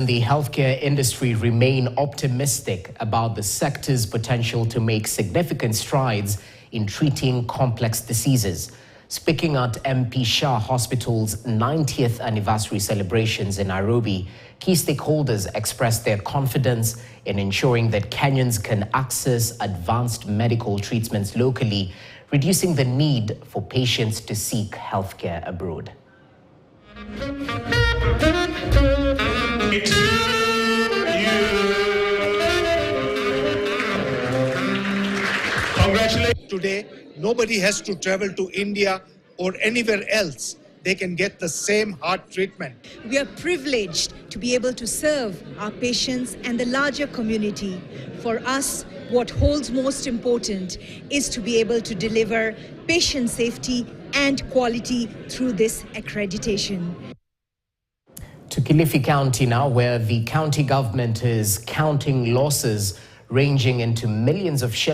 The healthcare industry remain optimistic about the sector's potential to make significant strides in treating complex diseases. Speaking at MP Shah Hospital's 90th anniversary celebrations in Nairobi, key stakeholders expressed their confidence in ensuring that Kenyans can access advanced medical treatments locally, reducing the need for patients to seek healthcare abroad. Congratulations. Today, nobody has to travel to India or anywhere else. They can get the same heart treatment. We are privileged to be able to serve our patients and the larger community. For us, what holds most important is to be able to deliver patient safety and quality through this accreditation. To Kilifi County now, where the county government is counting losses ranging into millions of shillings.